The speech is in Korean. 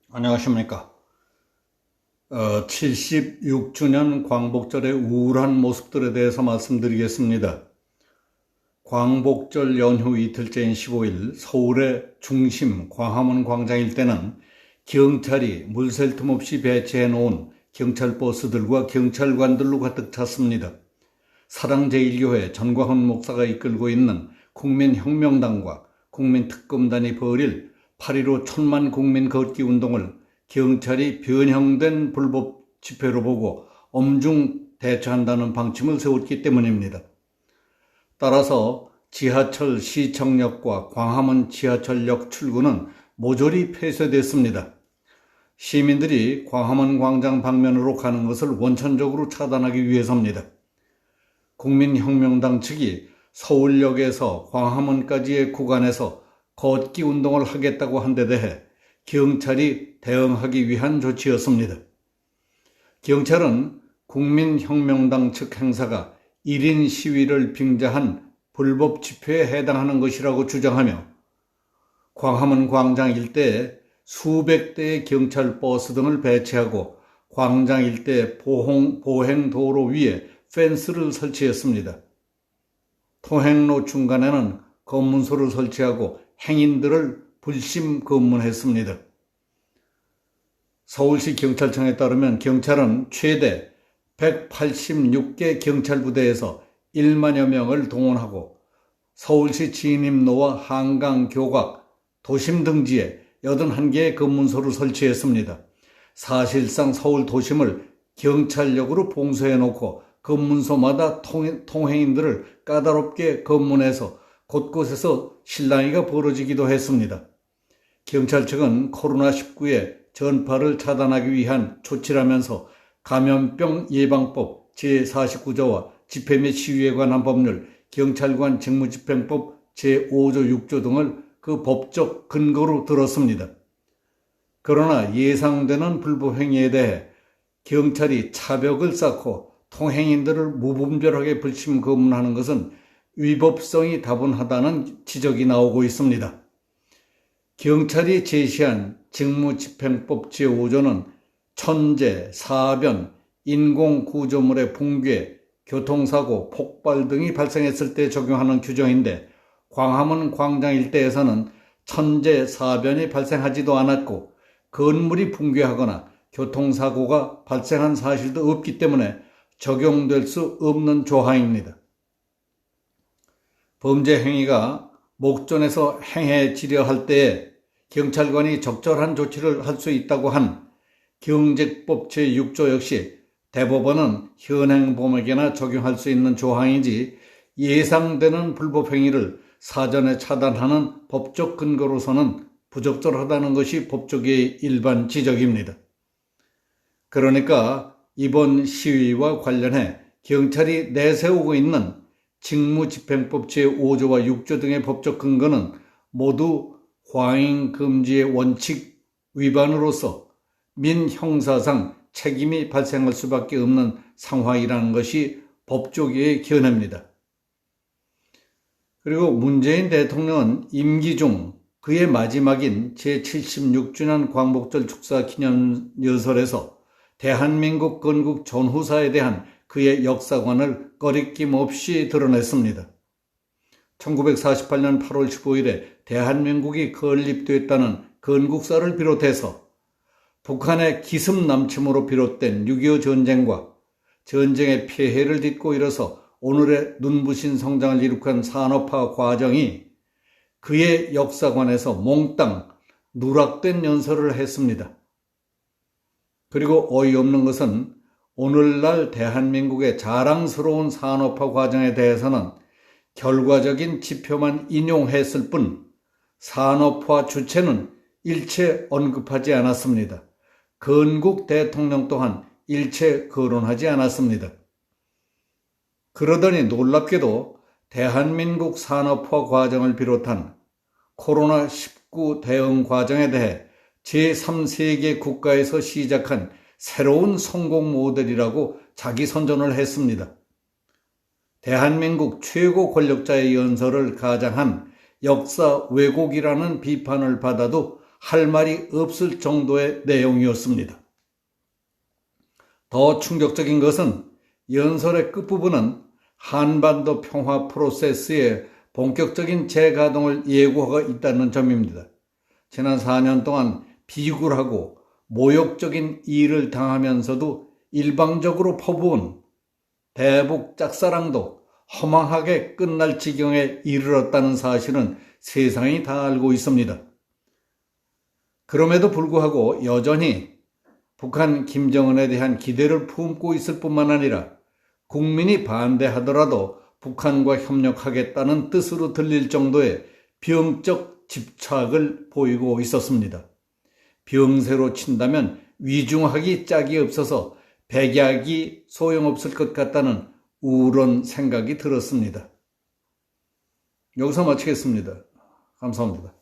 안녕하십니까. 76주년 광복절의 우울한 모습들에 대해서 말씀드리겠습니다. 광복절 연휴 이틀째인 15일 서울의 중심 광화문 광장 일대는 경찰이 물샐 틈 없이 배치해 놓은 경찰버스들과 경찰관들로 가득 찼습니다. 사랑제일교회 전광훈 목사가 이끌고 있는 국민혁명당과 국민특검단이 벌일 8.15 천만 국민 걷기 운동을 경찰이 변형된 불법 집회로 보고 엄중 대처한다는 방침을 세웠기 때문입니다. 따라서 지하철 시청역과 광화문 지하철역 출구는 모조리 폐쇄됐습니다. 시민들이 광화문 광장 방면으로 가는 것을 원천적으로 차단하기 위해서입니다. 국민혁명당 측이 서울역에서 광화문까지의 구간에서 걷기 운동을 하겠다고 한 데 대해 경찰이 대응하기 위한 조치였습니다. 경찰은 국민혁명당 측 행사가 1인 시위를 빙자한 불법 집회에 해당하는 것이라고 주장하며 광화문 광장 일대에 수백 대의 경찰 버스 등을 배치하고 광장 일대 보행 도로 위에 펜스를 설치했습니다. 통행로 중간에는 검문소를 설치하고 행인들을 불심 검문했습니다. 서울시 경찰청에 따르면 경찰은 최대 186개 경찰부대에서 1만여 명을 동원하고 서울시 진입로와 한강, 교각, 도심 등지에 81개의 검문소를 설치했습니다. 사실상 서울 도심을 경찰력으로 봉쇄해놓고 검문소마다 통행인들을 까다롭게 검문해서 곳곳에서 실랑이가 벌어지기도 했습니다. 경찰 측은 코로나19의 전파를 차단하기 위한 조치라면서 감염병 예방법 제49조와 집회 및 시위에 관한 법률, 경찰관 직무집행법 제5조 6조 등을 그 법적 근거로 들었습니다. 그러나 예상되는 불법 행위에 대해 경찰이 차벽을 쌓고 통행인들을 무분별하게 불심 검문하는 것은 위법성이 다분하다는 지적이 나오고 있습니다. 경찰이 제시한 직무집행법 제5조는 천재, 사변, 인공구조물의 붕괴, 교통사고, 폭발 등이 발생했을 때 적용하는 규정인데 광화문 광장 일대에서는 천재, 사변이 발생하지도 않았고 건물이 붕괴하거나 교통사고가 발생한 사실도 없기 때문에 적용될 수 없는 조항입니다. 범죄 행위가 목전에서 행해지려 할 때에 경찰관이 적절한 조치를 할 수 있다고 한 경제법 제6조 역시 대법원은 현행범에게나 적용할 수 있는 조항이지 예상되는 불법 행위를 사전에 차단하는 법적 근거로서는 부적절하다는 것이 법조계의 일반 지적입니다. 그러니까 이번 시위와 관련해 경찰이 내세우고 있는 직무집행법 제5조와 6조 등의 법적 근거는 모두 과잉 금지의 원칙 위반으로서 민형사상 책임이 발생할 수밖에 없는 상황이라는 것이 법조계의 견해입니다. 그리고 문재인 대통령은 임기 중 그의 마지막인 제76주년 광복절 축사 기념여설에서 대한민국 건국 전후사에 대한 그의 역사관을 꺼리낌 없이 드러냈습니다. 1948년 8월 15일에 대한민국이 건립됐다는 건국사를 비롯해서 북한의 기습 남침으로 비롯된 6.25 전쟁과 전쟁의 폐해를 딛고 일어서 오늘의 눈부신 성장을 이룩한 산업화 과정이 그의 역사관에서 몽땅 누락된 연설을 했습니다. 그리고 어이없는 것은 오늘날 대한민국의 자랑스러운 산업화 과정에 대해서는 결과적인 지표만 인용했을 뿐 산업화 주체는 일체 언급하지 않았습니다. 건국 대통령 또한 일체 거론하지 않았습니다. 그러더니 놀랍게도 대한민국 산업화 과정을 비롯한 코로나19 대응 과정에 대해 제3세계 국가에서 시작한 새로운 성공 모델이라고 자기 선전을 했습니다. 대한민국 최고 권력자의 연설을 가장한 역사 왜곡이라는 비판을 받아도 할 말이 없을 정도의 내용이었습니다. 더 충격적인 것은 연설의 끝부분은 한반도 평화 프로세스의 본격적인 재가동을 예고하고 있다는 점입니다. 지난 4년 동안 비굴하고 모욕적인 일을 당하면서도 일방적으로 퍼부은 대북 짝사랑도 허망하게 끝날 지경에 이르렀다는 사실은 세상이 다 알고 있습니다. 그럼에도 불구하고 여전히 북한 김정은에 대한 기대를 품고 있을 뿐만 아니라 국민이 반대하더라도 북한과 협력하겠다는 뜻으로 들릴 정도의 병적 집착을 보이고 있었습니다. 병세로 친다면 위중하기 짝이 없어서 백약이 소용없을 것 같다는 우울한 생각이 들었습니다. 여기서 마치겠습니다. 감사합니다.